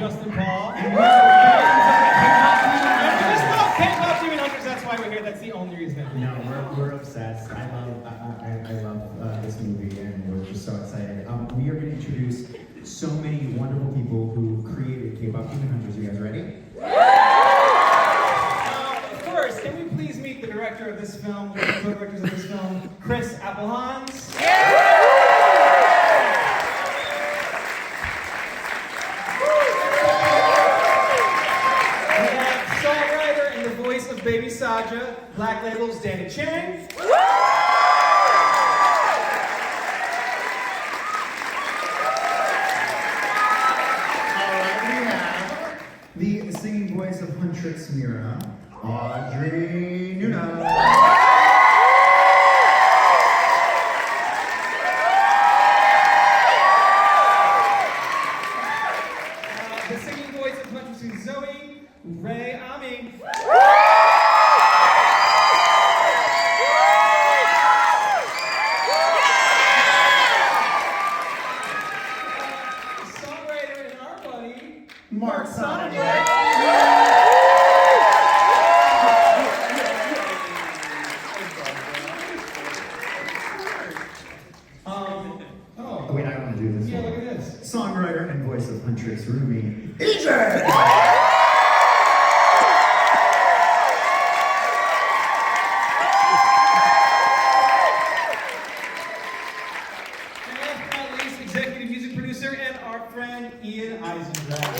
Justin Paul. And we're just love K-pop Demon Hunters. That's why we're here. That's the only reason. No, we're obsessed. I love this movie, and we're just so excited. We are going to introduce so many wonderful people who created K-pop Demon Hunters. You guys ready? First, can we please meet the director of this film, the co-directors of this film, Applehans? Songwriter and the voice of Baby Saja, Black Label's Danny Chung. The singing voice of Huntrix Mira, Audrey Nuna. The singing voice of Huntrix Zoey, Rei Ami. Songwriter and our buddy, Sonnenblick. Oh wait, I want to do this. Yeah, look at this. Songwriter and voice of Huntrix Rumi, Ejae. Executive music producer and our friend Eisendrath.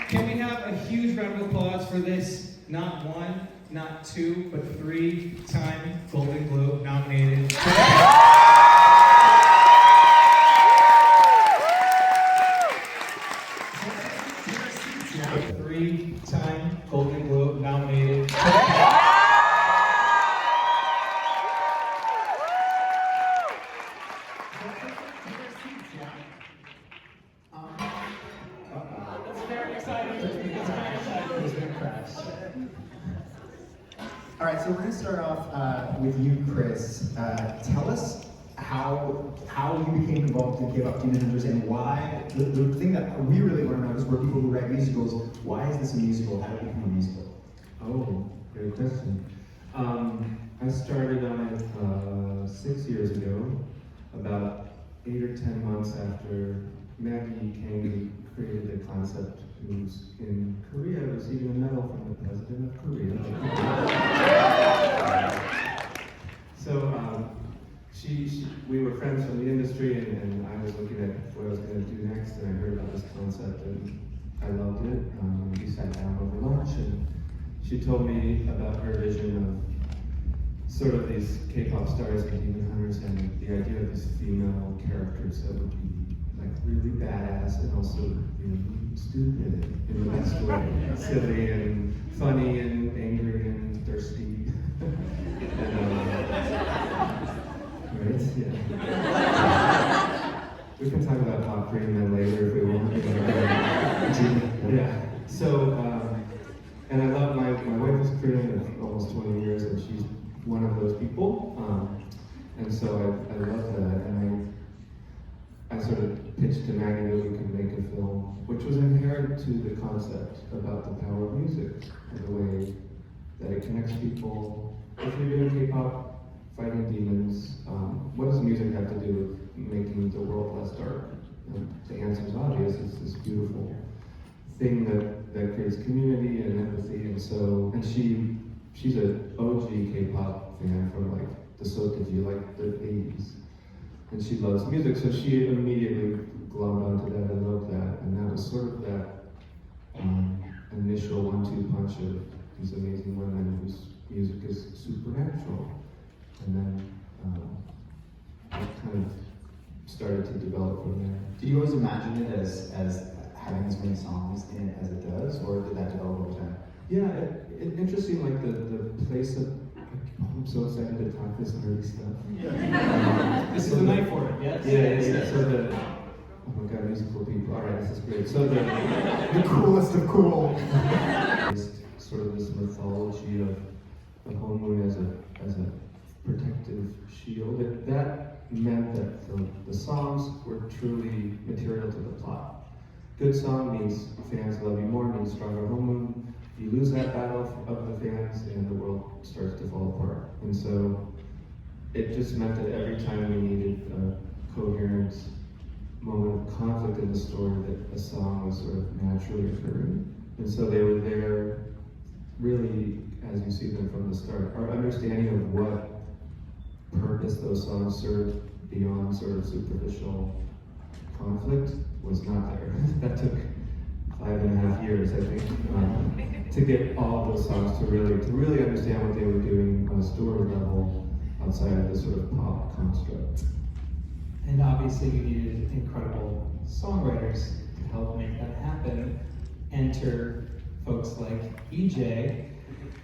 Can we have a huge round of applause for this not one, not two, but 3-time Golden Globe nominated. 3-time Golden Globe nominated. That's very exciting. All right, so we're going to start off with you, Chris. Tell us how you became involved in K-pop Demon Hunters and why. The thing that we really want to know is for people who write musicals, why is this a musical? How did it become a musical? Oh, great question. I started on it 6 years ago, about 8 or 10 months after Maggie Kang created the concept, who's in Korea receiving a medal from the president of Korea. So we were friends from the industry, and I was looking at what I was going to do next, and I heard about this concept, and I loved it. We sat down over lunch, and she told me about her vision of sort of these K-pop stars and demon hunters, and the idea of these female characters that would be like really badass and also really stupid in the best way, silly and funny and angry and thirsty. Right? Yeah. We can talk about pop Korean men later if we want. Yeah. So, and I love my wife is Korean of almost 20 years, and she's one of those people. And so I love that, and I sort of pitched to Maggie that we could make a film, which was inherent to the concept about the power of music and the way that it connects people. If you're doing K-pop, fighting demons, what does music have to do with making the world less dark? And the answer is obvious. It's this beautiful thing that creates community and empathy, and she's an OG K-pop fan from like the Sotaji, like the 80s. And she loves music, so she immediately glommed onto that and loved that. And that was sort of that initial 1-2 punch of these amazing women whose music is supernatural. And then it kind of started to develop from there. Did you always imagine it as having as many songs in it as it does, or did that develop over time? Yeah, interesting, like the place of, I'm so excited to talk this nerdy stuff. This is the night for it, yes? Yeah. So oh my god, musical people. All right, this is great. So the coolest of cool. Sort of this mythology of the whole moon as a protective shield. That meant that the songs were truly material to the plot. Good song means fans love you more, means stronger homeroom. You lose that battle of the fans and the world starts to fall apart. And so it just meant that every time we needed a coherent moment of conflict in the story, that a song was sort of naturally occurring. And so they were there really, as you see them from the start. Our understanding of what purpose those songs served beyond sort of superficial conflict was not there. That took 5.5 years, I think, to get all of those songs to really understand what they were doing on a story level outside of this sort of pop construct. And obviously you needed incredible songwriters to help make that happen. Enter folks like Ejae.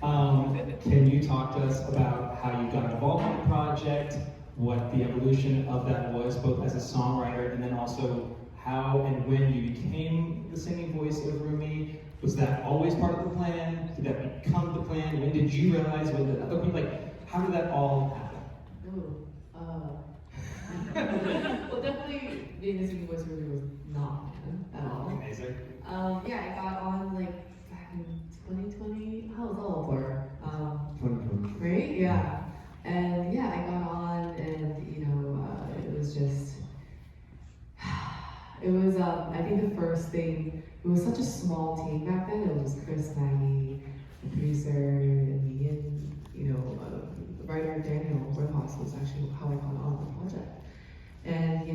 Can you talk to us about how you got involved in the project, what the evolution of that was, both as a songwriter and then also how and when you became the singing voice of Rumi? Was that always part of the plan? Did that become the plan? When did you realize? When did other people, how did that all happen? Well, definitely being a singing voice of Rumi was not planned at all. Amazing. Yeah, I got on back in 2020. How was all over? 2020. Right? Yeah. And yeah, I got on, and it was just. It was, I think the first thing, it was such a small team back then. It was Chris, Maggie, the producer, and me, and, the writer Daniel Rojas was actually how I got on the project. And,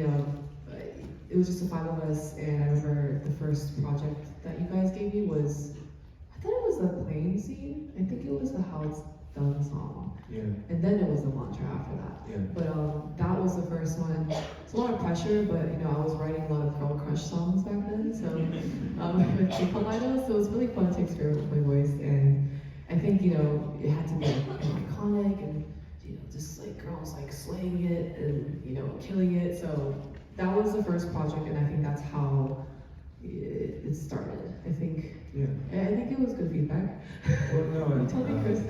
it was just the 5 of us, and I remember the first project that you guys gave me was, I thought it was the plane scene. I think it was the How It's Done song. Yeah. And then it was the mantra after that. Yeah. But that was the first one. It's a lot of pressure, but I was writing a lot of girl crush songs back then, so with Chico, so it was really fun to experiment with my voice, and I think it had to be iconic and just girls slaying it and killing it. So that was the first project, and I think that's how it started. I think it was good feedback. Well, no, and, Tell me, Chris.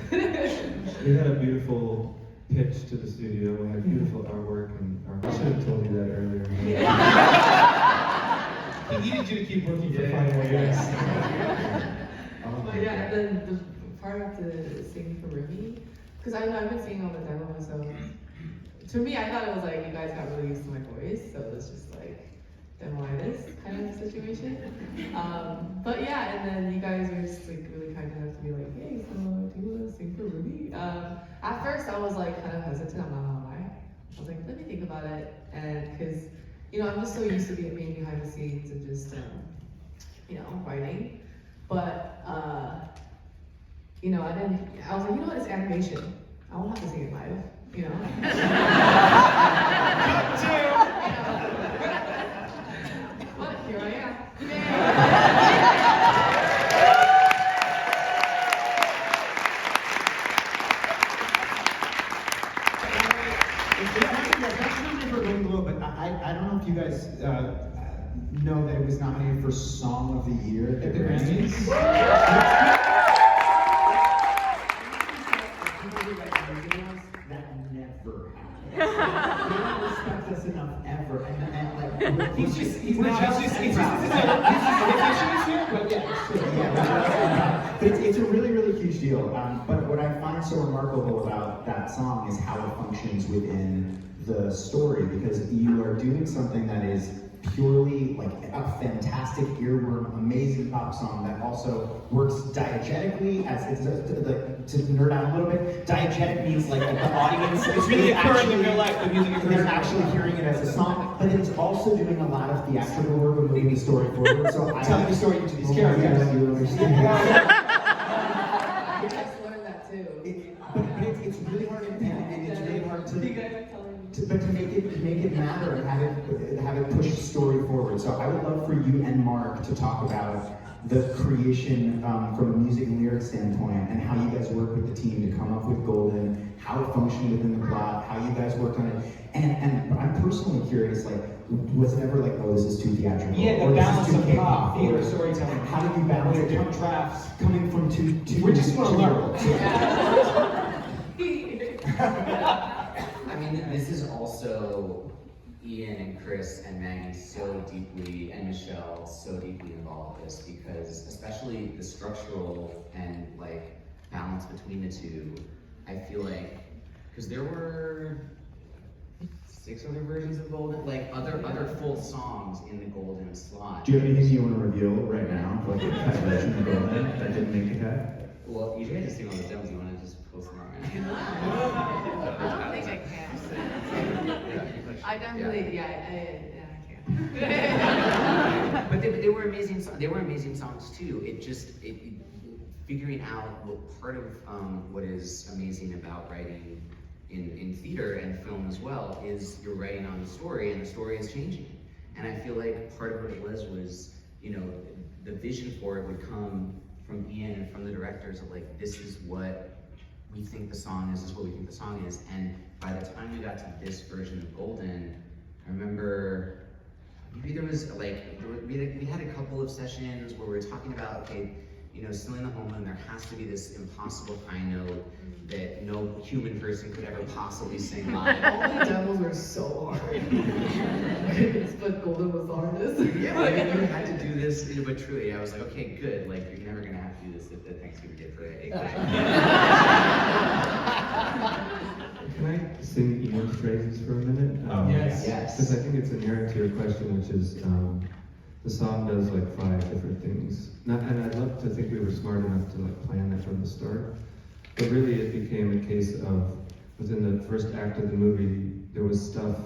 we had a beautiful pitch to the studio. We had beautiful artwork, and I should have told you that earlier. He needed you to keep working for Yeah, 5 more years. But yeah, and then the part of the singing for Rumi, because I've been singing on the demo, so to me, I thought it was you guys got really used to my voice, so it was just demo-itis kind of situation. But yeah, and then you guys were just really kind enough to be hey, so do you want to sing for Rumi? At first, I was kind of hesitant. I'm not gonna lie. I was let me think about it, and because I'm just so used to being behind the scenes and just writing. But I didn't. I was what? It's animation. I won't have to sing it live. But here I am. But I don't know if you guys know that it was nominated for Song of the Year at the Grammys. That never happens. They don't respect us enough ever. And He's not just here, but yeah. But it's a really, really huge deal. But what I find so remarkable about that song is how it functions within the story, because you are doing something that is purely a fantastic earworm, amazing pop song that also works diegetically. As it's to nerd out a little bit, diegetic means the audience It's really occurring in real life. The music occurs. They're actually hearing it as a song, but it's also doing a lot of theatrical work of moving the story forward. So Telling the story to these Oh, characters. yeah, you understand. You guys learned that too. But it's really hard, and it's really hard to. You guys are telling me. But to make it matter and have it push the story forward. So I would love for you and Mark to talk about the creation from a music and lyric standpoint, and how you guys work with the team to come up with Golden, how it functioned within the plot, how you guys worked on it, and I'm personally curious, was it ever oh, this is too theatrical? Yeah, or the this balance is too of K-pop, pop, theater, or storytelling. How did you balance it? Different drafts. Coming from two We just want to learn. I mean, mean, this is also Ian and Chris and Maggie so deeply, and Michelle so deeply involved with this, because especially the structural and like balance between the two, I feel like, because there were 6 other versions of Golden, like other full songs in the Golden slot. Do you have anything you want to reveal right now? Like a cut version of Golden that didn't make the cut? Well, you guys just seen all the demos. You want to just post them around? I think I can. I definitely, I can't. But they were amazing. They were amazing songs too. Figuring out what part of what is amazing about writing in theater and film as well is you're writing on the story, and the story is changing. And I feel like part of what it was, you know, the vision for it would come from Ian and from the directors of like, this is what we think the song is, this is what we think the song is. And by the time we got to this version of Golden, I remember maybe there was like, we had a couple of sessions where we were talking about, okay, you know, still in the homeland, there has to be this impossible high note that no human person could ever possibly sing live. All the demos were so hard. But Golden was the hardest. Yeah, I mean, you had to do this, but truly, I was like, okay, good, like, you're never gonna have to do this if the Thanksgiving Day Parade. Can I sing Ian's phrases for a minute? Yes. Because I think it's inherent to your question, which is the song does like 5 different things. And I'd love to think we were smart enough to like plan that from the start. But really, it became a case of within the first act of the movie, there was stuff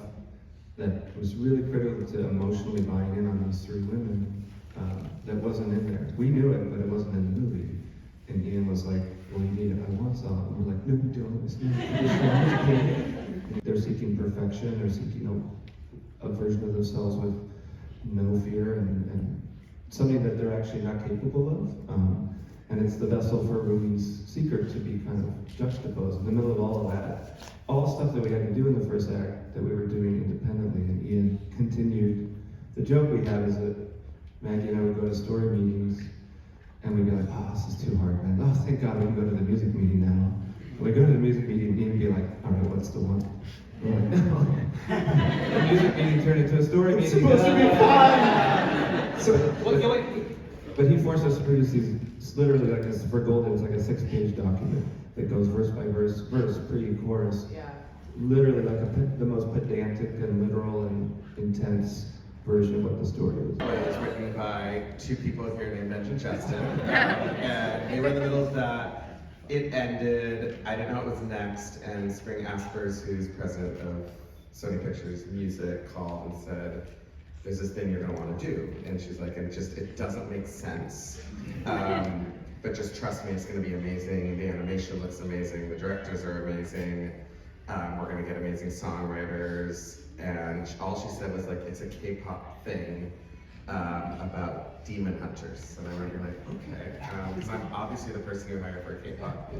that was really critical to emotionally buying in on these 3 women that wasn't in there. We knew it, but it wasn't in the movie. And Ian was like, well, you need a I want song. And we're like, no, we don't. It's not. They're seeking perfection. They're seeking a version of themselves with no fear and something that they're actually not capable of. And it's the vessel for Rumi's secret to be kind of juxtaposed in the middle of all of that. All stuff that we had to do in the first act that we were doing independently, and Ian continued. The joke we had is that Maggie and I would go to story meetings, and we'd be like, oh, this is too hard, man. Oh, thank God we can go to the music meeting now. And we go to the music meeting, and Ian would be like, all right, what's the one? We're like, no. The music meeting turned into a story meeting. It's supposed to be fun! So, but he forced us to produce these, it's literally like this, for Golden, it's like a 6-page document that goes verse by verse, pre-chorus. Yeah. Literally like the most pedantic and literal and intense version of what the story is. It was written by 2 people here named Benj and Justin. And we were in the middle of that. It ended, I didn't know what was next, and Spring Aspers, who's president of Sony Pictures Music, called and said, there's this thing you're gonna wanna do. And she's like, it doesn't make sense. But just trust me, it's gonna be amazing. The animation looks amazing, the directors are amazing. We're gonna get amazing songwriters. And all she said was like, it's a K-pop thing about demon hunters. And I remember like, okay, because I'm obviously the person who hired for a K-pop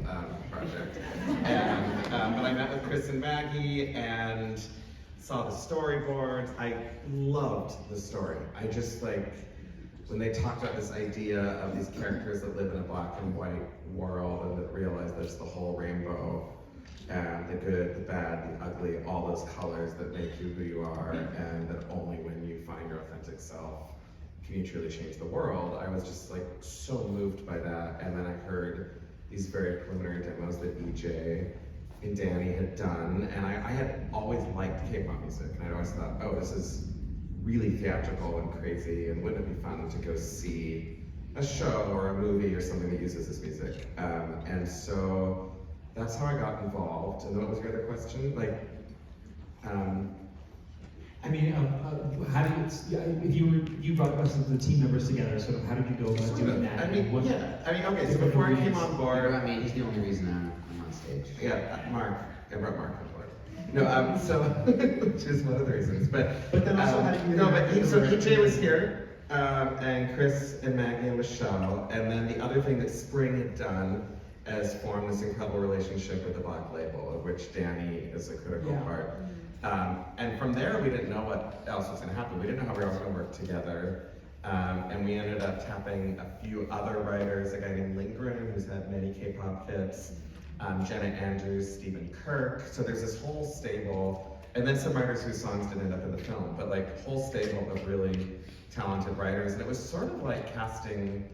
project. And, but I met with Chris and Maggie and saw the storyboards. I loved the story. I just like, when they talked about this idea of these characters that live in a black and white world and that realize there's the whole rainbow, and the good, the bad, the ugly, all those colors that make you who you are, and that only when you find your authentic self can you truly change the world. I was just like so moved by that, and then I heard these very preliminary demos that Ejae and Danny had done, and I had always liked K-pop music, and I'd always thought, oh, this is really theatrical and crazy, and wouldn't it be fun to go see a show or a movie or something that uses this music? And so that's how I got involved. And then what was your other question? Like, I mean, how do you, if you brought the rest of the team members together, sort of how did you go about doing that? I mean, What- okay, so before I came on board, I mean, he's the only reason I'm on stage. yeah, Mark, I brought Mark on board. No, so, which is one of the reasons, but then also how did you- no, but so Ejae was here, and Chris and Maggie and Michelle, and then the other thing that Spring had done is formed this incredible relationship with the Black Label, of which Danny is a critical part. And from there, we didn't know what else was going to happen. We didn't know how we were all going to work together. And we ended up tapping a few other writers, a guy named Lindgren, who's had many K-pop hits, Jenna Andrews, Stephen Kirk. So there's this whole stable, and then some writers whose songs didn't end up in the film, but like whole stable of really talented writers. And it was sort of like casting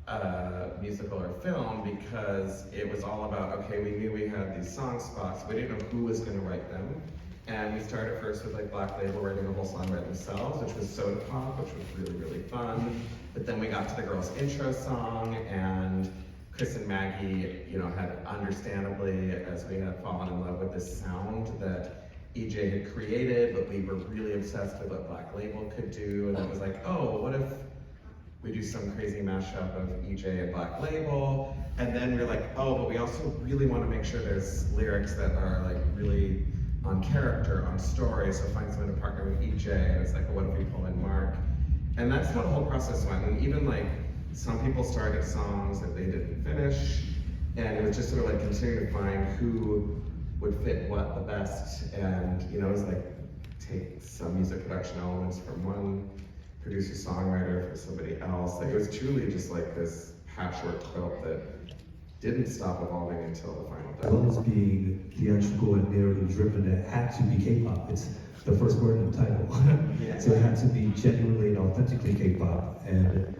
a musical or film, because it was all about, okay, we knew we had these song spots, we didn't know who was gonna write them. And we started first with like Black Label writing a whole song by themselves, which was Soda Pop, which was really, really fun. But then we got to the girls' intro song, and Chris and Maggie, you know, had understandably, as we had fallen in love with this sound that Ejae had created, but we were really obsessed with what Black Label could do. And it was like, oh, what if we do some crazy mashup of Ejae and Black Label? And then we were like, oh, but we also really want to make sure there's lyrics that are like really on character, on story, so find someone to partner with Ejae. And it's like, well, what if we pull in Mark? And that's how the whole process went. And even like, some people started songs that they didn't finish, and it was just sort of like continuing to find who would fit what the best. And you know, it was like, take some music production elements from one producer-songwriter for somebody else. Like, it was truly just like this patchwork quilt that didn't stop evolving until the final As well as being theatrical and narrative driven, it had to be K-pop. It's the first word in the title. So it had to be genuinely and authentically K-pop. And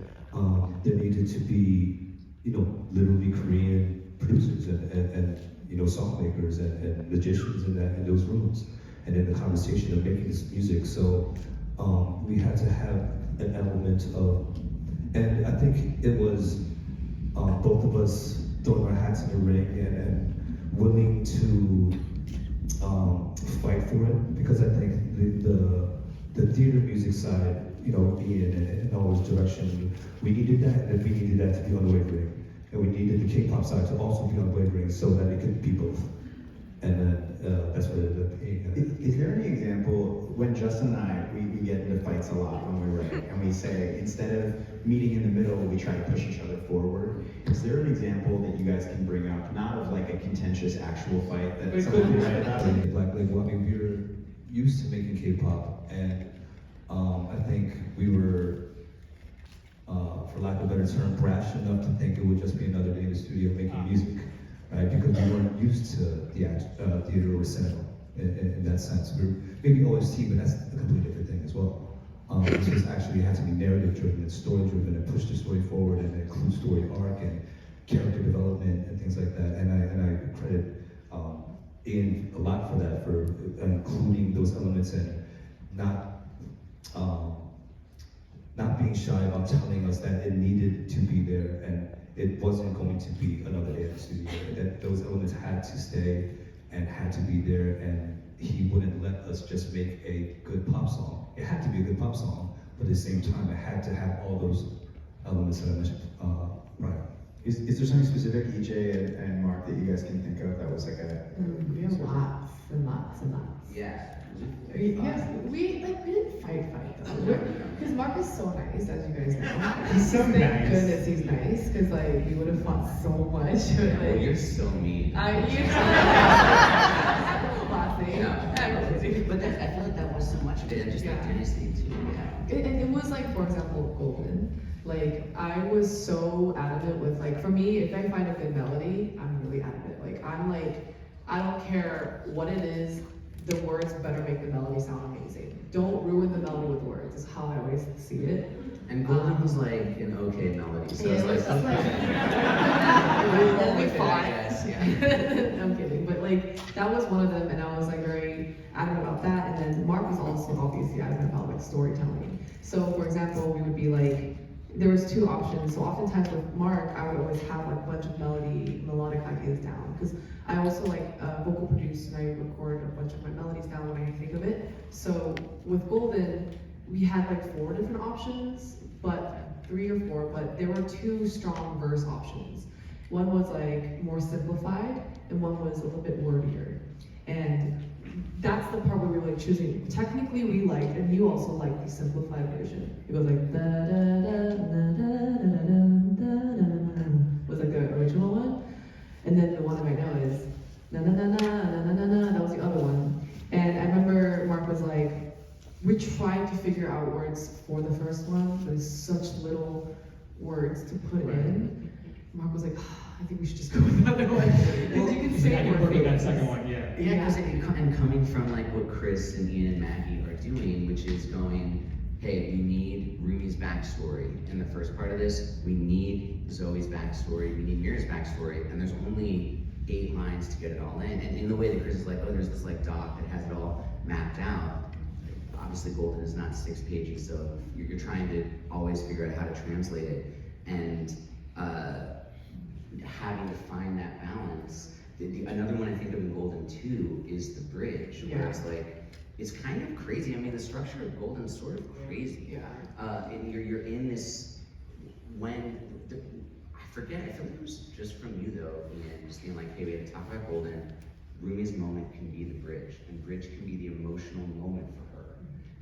there needed to be, you know, literally Korean producers and you know, song makers and magicians in those rooms. And in the conversation of making this music. So we had to have an element of, and I think it was both of us throwing our hats in the ring and willing to fight for it, because I think the theater music side, you know, Ian and always direction, we needed that, and we needed that to be unwavering. And we needed the K-pop side to also be unwavering so that it could be both. And then that's what it ended up being. Is there any example, when Justin and I, we get into fights a lot when we write, and we say, instead of meeting in the middle, we try to push each other forward. Is there an example that you guys can bring up, not of like a contentious actual fight that someone can write about? Black Label, I mean, we were used to making K-pop, and I think we were, for lack of a better term, brash enough to think it would just be another day in the studio making music, right? Because we weren't used to theater or cinema in that sense. We were maybe OST, but that's a completely different thing as well. This was actually had to be narrative driven and story driven and push the story forward and include story arc and character development and things like that. And I credit Ian a lot for that, for including those elements and not being shy about telling us that it needed to be there and it wasn't going to be another day at the studio. That those elements had to stay and had to be there, and he wouldn't let us just make a good pop song. It had to be a good pop song, but at the same time, it had to have all those elements that I mentioned prior. Is there something specific, Ejae and Mark, that you guys can think of that was like a... We have lots and lots and lots. Yeah. Yes, we didn't fight though. Because Mark is so nice, as you guys know. He's so Thank nice. goodness he's nice, because like we would have fought so much. But, Well, like, you're so mean. I'm a little bossy. Yeah. I'm a little But that, I feel like that was so much of it, and just like Yeah. Disney too. Yeah. And it was like, for example, Golden. Like, I was so adamant with, like, for me, if I find a good melody, I'm really adamant. Like, I'm like, I don't care what it is, the words better make the melody sound amazing. Don't ruin the melody with words, is how I always see it. And Golden was like an okay melody, so Yeah, it's it was like, just like, okay. we only Okay, fought. I guess, yeah. I'm kidding, but like, that was one of them, and I was like very adamant about that. And then Mark was also obviously adamant about like storytelling. So for example, we would be like, there was two options. So oftentimes with Mark, I would always have like a bunch of melodic ideas down, because I also like vocal produce and I record a bunch of my melodies down when I think of it. So with Golden, we had like 4 different options, but 3 or 4, but there were 2 strong verse options. One was like more simplified, and one was a little bit wordier. And that's the part where we were like choosing. Technically, we liked, and you also liked the simplified version. It goes like da da da da da da da da da, was like the original one, and then the one right now is na na na na na na na na. That was the other one. And I remember Mark was like, we tried to figure out words for the first one, but it's such little words to put in. Mark was like, I think we should just go with the other one. Because you can I say can more work with that things. second one, yeah. Yeah, because and coming from like what Chris and Ian and Maggie are doing, which is going, hey, we need Rumi's backstory in the first part of this. We need Zoey's backstory. We need Mira's backstory, and there's only 8 lines to get it all in. And in the way that Chris is like, oh, there's this like doc that has it all mapped out. Obviously, Golden is not 6 pages, so you're trying to always figure out how to translate it, and having to find that balance. Another one I think of in Golden too is the bridge, where it's like, it's kind of crazy. I mean, the structure of Golden's sort of crazy. Yeah. And you're in this, I forget, I feel like it was just from you though, Ian, just being like, hey, we have to talk about Golden. Rumi's moment can be the bridge, and bridge can be the emotional moment for her,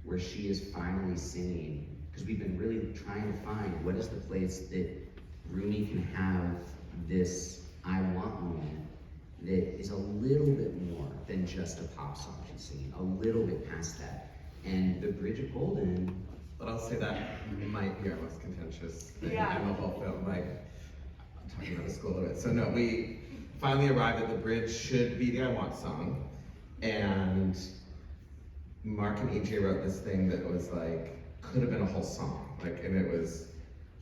where she is finally singing, because we've been really trying to find what is the place that Rumi can have this I want moment that is a little bit more than just a pop song she's singing, a little bit past that. And the bridge of Golden, But I'll say that might be our most contentious thing Yeah. in the whole film. Like, I'm talking about the school of it. So no, we finally arrived at the bridge should be the I Want song. And Mark and Ejae wrote this thing that was like, could have been a whole song. Like, and it was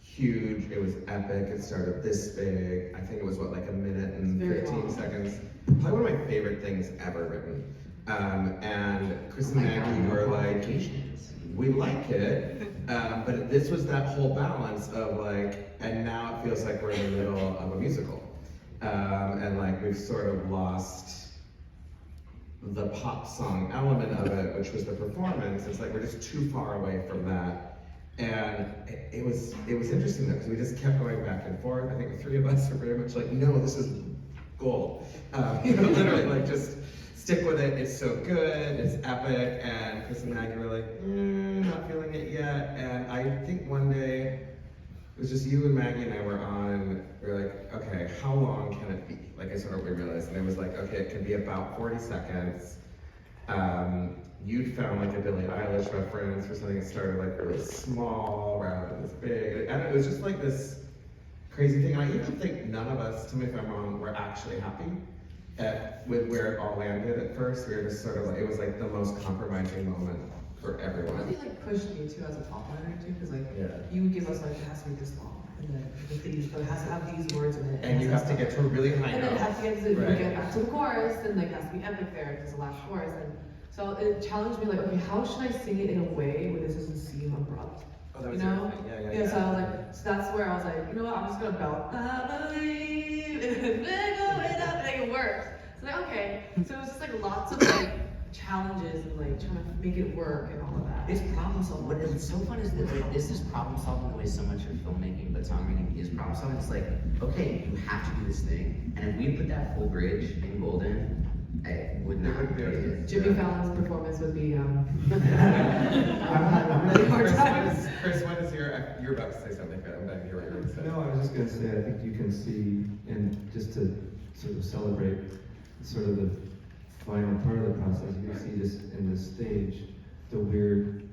huge, it was epic, it started this big. I think it was what, like 1 minute and Very 15 long. seconds. Probably one of my favorite things ever written. And Chris oh and my God, Maggie no were like, qualifications. we like it, but this was that whole balance of like, and now it feels like we're in the middle of a musical. And like we've sort of lost the pop song element of it, which was the performance. It's like we're just too far away from that. And it was interesting though, because we just kept going back and forth. I think the 3 of us were very much like, no, this is gold. Literally like just stick with it, it's so good, it's epic, and Chris and Maggie were like, not feeling it yet. And I think one day, it was just you and Maggie and I were on, we were like, okay, how long can it be? Like I sort of, we realized, and it was like, okay, it can be about 40 seconds. You'd found like a Billie Eilish reference for something that started like really small, rather than this big. And it was just like this crazy thing. And I even think none of us, tell me if I'm wrong, were actually happy with where it all landed at first. We were just sort of like, it was like the most compromising moment for everyone. Really like pushed me too as a top liner too, because like Yeah. you would give us like it has to be this long, and then with these, but it has to have these words in it. And you have to get to a really high And then it note. has to get to Right. get back to the chorus, and like it has to be epic there because the last chorus. And so it challenged me like, okay, how should I sing it in a way where this doesn't seem abrupt? Oh, that You was know? your thing. Yeah. So I was like, so that's where I was like, you know what, I'm just gonna belt, I believe, and then go it up, and it worked. So like, okay, so it was just like lots of like challenges and like trying to make it work and all of that. It's problem solving. What is so fun is that like, this is problem solving the way so much of filmmaking, but songwriting is problem solving. It's like, okay, you have to do this thing, and if we put that full bridge in Golden, I would not do it. Jimmy Fallon's performance would be I'm really hard Chris, times. Chris, when is you're about to say something, I'm back to hear what you're going to say. No, I was just gonna say, I think you can see, and just to sort of celebrate sort of the final part of the process, you can see just in this stage, the weird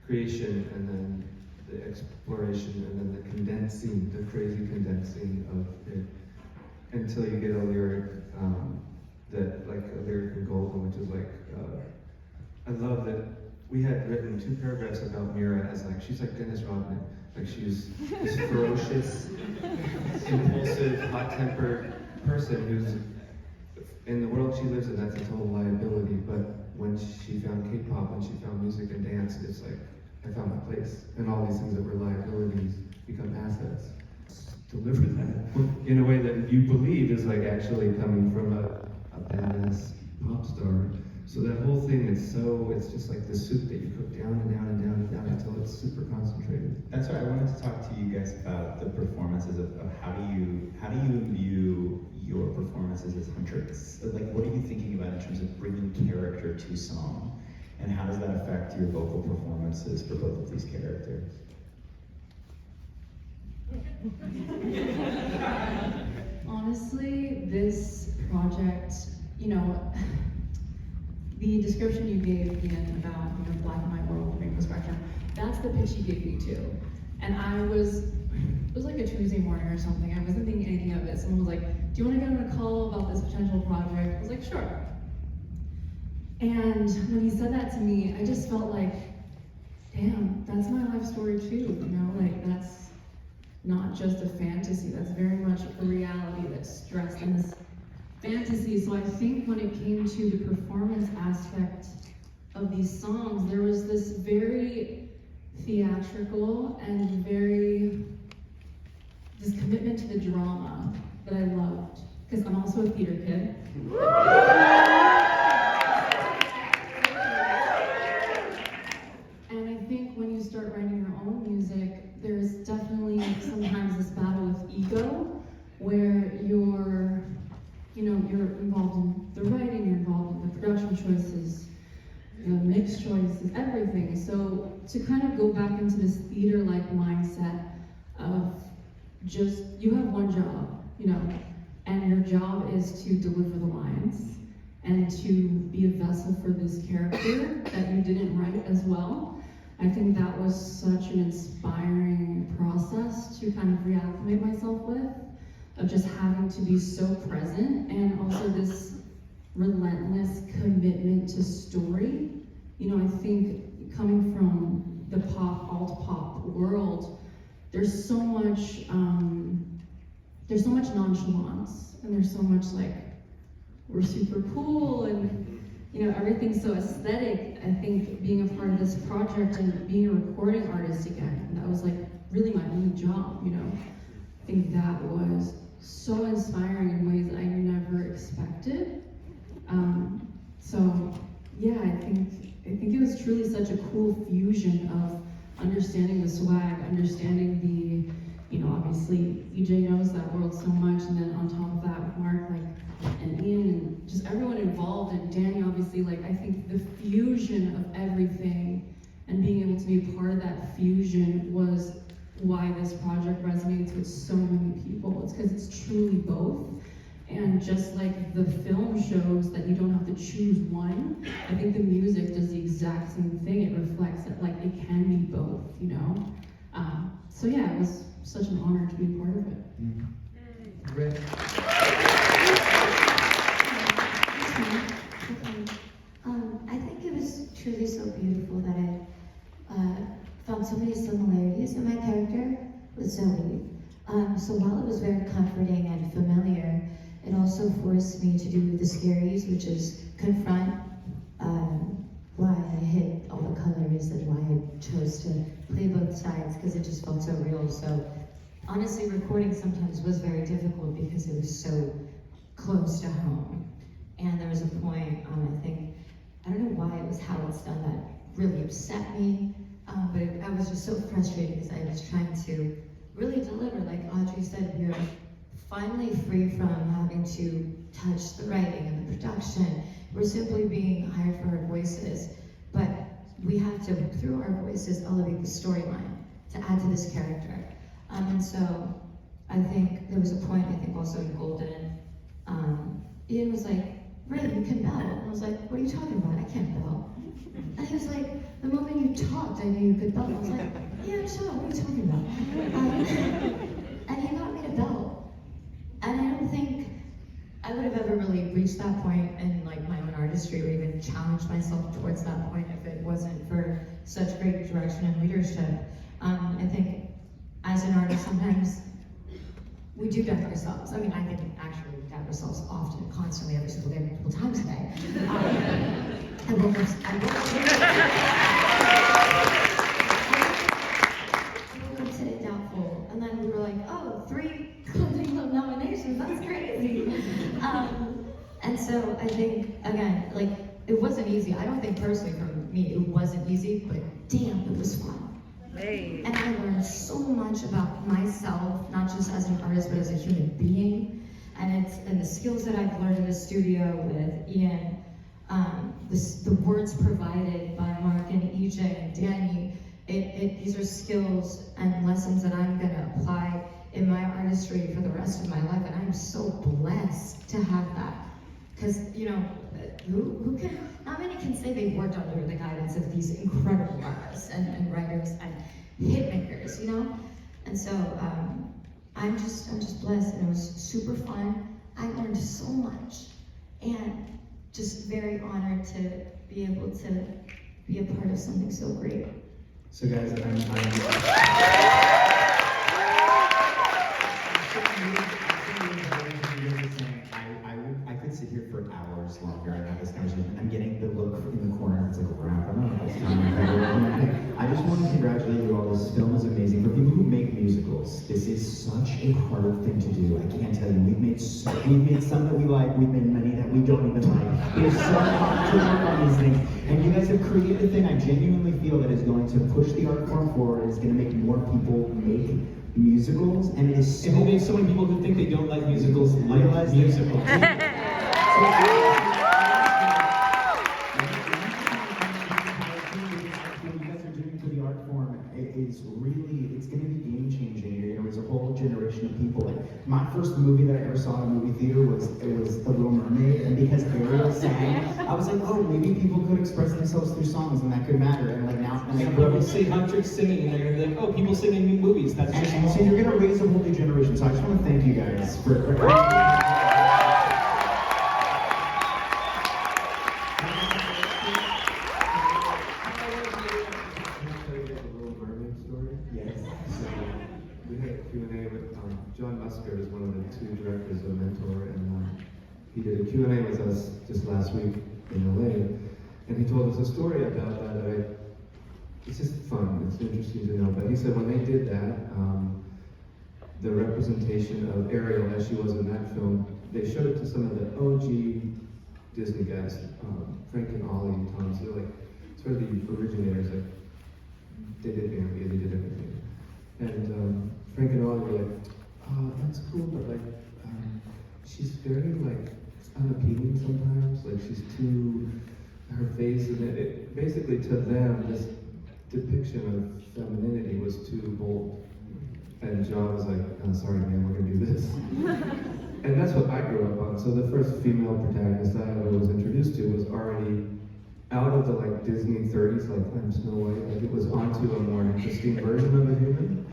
creation, and then the exploration, and then the condensing, the crazy condensing of it, until you get a lyric, that, like a lyric in Golden, which is like, I love that we had written 2 paragraphs about Mira as like, she's like Dennis Rodman. Like she's this ferocious, impulsive, hot-tempered person who's, in the world she lives in, that's a total liability. But when she found K-pop, when she found music and dance, it's like, I found my place. And all these things that were liabilities become assets. Deliver that in a way that you believe is like actually coming from a badass pop star. So that whole thing is so, it's just like the soup that you cook down and down and down and down until it's super concentrated. That's right. I wanted to talk to you guys about the performances of how do you view your performances as hunters? Like, what are you thinking about in terms of bringing character to song, and how does that affect your vocal performances for both of these characters? Honestly, this project, you know, the description you gave Ian about, you know, black and white world, rainbow spectrum, that's the pitch he gave me too. And I was was like a Tuesday morning or something. I wasn't thinking anything of it. Someone was like, do you want to get on a call about this potential project? I was like, sure. And when he said that to me, I just felt like, damn, that's my life story too, you know? Like, that's not just a fantasy, that's very much a reality that's stressed in this fantasy. So I think when it came to the performance aspect of these songs, there was this very theatrical and this commitment to the drama that I loved, because I'm also a theater kid. And I think when you start writing your own music, there's definitely sometimes this battle with ego, where you're involved in the writing, you're involved in the production choices, the mix choices, everything. So to kind of go back into this theater-like mindset of just, you have one job, you know, and your job is to deliver the lines and to be a vessel for this character that you didn't write as well. I think that was such an inspiring process to kind of reacclimate myself with, of just having to be so present, and also this relentless commitment to story. You know, I think coming from the pop, alt-pop world, there's so much nonchalance, and there's so much like, we're super cool, and you know, everything's so aesthetic. I think being a part of this project and being a recording artist again, that was like really my only job, you know. I think that was so inspiring in ways I never expected. So yeah, I think it was truly such a cool fusion of understanding the swag, understanding the, you know, obviously Ejae knows that world so much, and then on top of that with Mark, like, and Ian, and just everyone involved, and Danny, obviously, like, I think the fusion of everything and being able to be a part of that fusion was why this project resonates with so many people. It's because it's truly both. And just like the film shows that you don't have to choose one, I think the music does the exact same thing. It reflects that, like, it can be both, you know? So yeah, it was such an honor to be a part of it. Rei. I think it was truly so beautiful that I found so many similarities in my character with Zoey. So while it was very comforting and familiar, it also forced me to do the scaries, which is confront why I hit all the colors and why I chose to play both sides, because it just felt so real. So honestly, recording sometimes was very difficult because it was so close to home. And there was a point, I don't know why it was how it's done that really upset me, but I was just so frustrated because I was trying to really deliver. Like Audrey said, we are finally free from having to touch the writing and the production. We're simply being hired for our voices, but we have to, through our voices, elevate the storyline to add to this character. And so I think there was a point, I think also in Golden, Ian was like, Rei, you can bell. And I was like, what are you talking about? I can't bell. And he was like, the moment you talked, I knew you could bell. I was like, yeah, shut up, what are you talking about? And he got me to bell. And I don't think I would have ever really reached that point in like my own artistry, or even challenged myself towards that point if it wasn't for such great direction and leadership. I think as an artist, sometimes we do doubt ourselves. I mean, I think actually we doubt ourselves often, constantly, every single day, multiple times a day. I woke up today doubtful, and then we were like, oh, 3 Golden Globe nominations, that's crazy. And so I think, again, like, it wasn't easy. I don't think personally for me it wasn't easy, but damn, it was fun. Hey. And I learned so much about myself, not just as an artist, but as a human being. And the skills that I've learned in the studio with Ian, the words provided by Mark and Ejae and Danny, these are skills and lessons that I'm gonna apply in my artistry for the rest of my life. And I'm so blessed to have that. Because, you know, not many can say they've worked under the guidance of these incredible artists and writers and hit makers, you know? And so I'm just blessed, and it was super fun. I learned so much, and just very honored to be able to be a part of something so great. So guys, I could sit here for hours longer and have this conversation. I'm getting the look in the corner. It's like a wrap. I don't know if it's time. I just want to congratulate you all. This film is amazing. For people who make musicals, this is such a hard thing to do. I can't tell you. We've made some that we like. We've made many that we don't even like. It is so hard to work on these things. And you guys have created a thing I genuinely feel that is going to push the art form forward. It's going to make more people make musicals, and it is so... And it makes so many people who think they don't like musicals like musicals. It's going to be game-changing. You're going to raise a whole generation of people. Like, my first movie that I ever saw in a movie theater was The Little Mermaid, and because Ariel sang, I was like, oh, maybe people could express themselves through songs, and that could matter. And like now, and People will see Huntrix singing, and they're going to be like, oh, people sing in movies. That's just and so you're going to raise a whole new generation. So I just want to thank you guys for Oscar is one of the two directors of Mentor, and he did a Q&A with us just last week in LA, and he told us a story about that. It's just fun, it's interesting to know, but he said when they did that, the representation of Ariel as she was in that film, they showed it to some of the OG Disney guys, Frank and Ollie and Tom, so they're like sort of the originators, like they did Bambi, they did everything. And Frank and Ollie were like, oh, that's cool, but like, she's very like unappealing sometimes. Like she's too, her face, and it basically to them, this depiction of femininity was too bold. And John was like, oh, sorry man, we're gonna do this. And that's what I grew up on. So the first female protagonist I ever was introduced to was already out of the like Disney 30s, like I'm Snow White. Like it was onto a more interesting version of a human.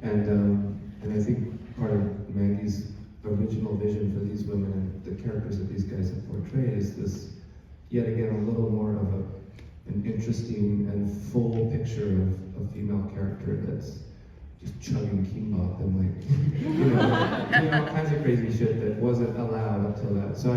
And I think part of Maggie's original vision for these women and the characters that these guys have portrayed is this, yet again, a little more of an interesting and full picture of a female character that's just chugging kimbap and like, doing all kinds of crazy shit that wasn't allowed until that. So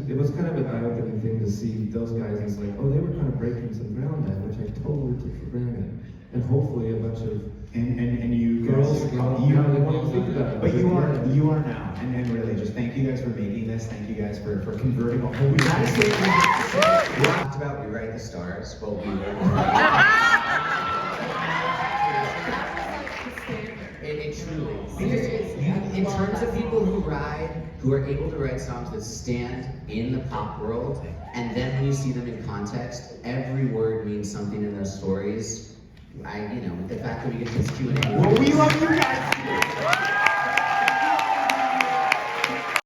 it was kind of an eye-opening thing to see those guys as like, oh, they were kind of breaking some ground there, which I totally took for granted. And hopefully a bunch of and you girls, guys, you won't think about it. but you are now, and really just thank you guys for making this. Thank you guys for converting a whole. We gotta say, we talked about We Write the Stars. Well, we it truly, because in terms of people who are able to write songs that stand in the pop world, and then when you see them in context, every word means something in those stories. The fact that we get this Q&A. Well, we love you guys.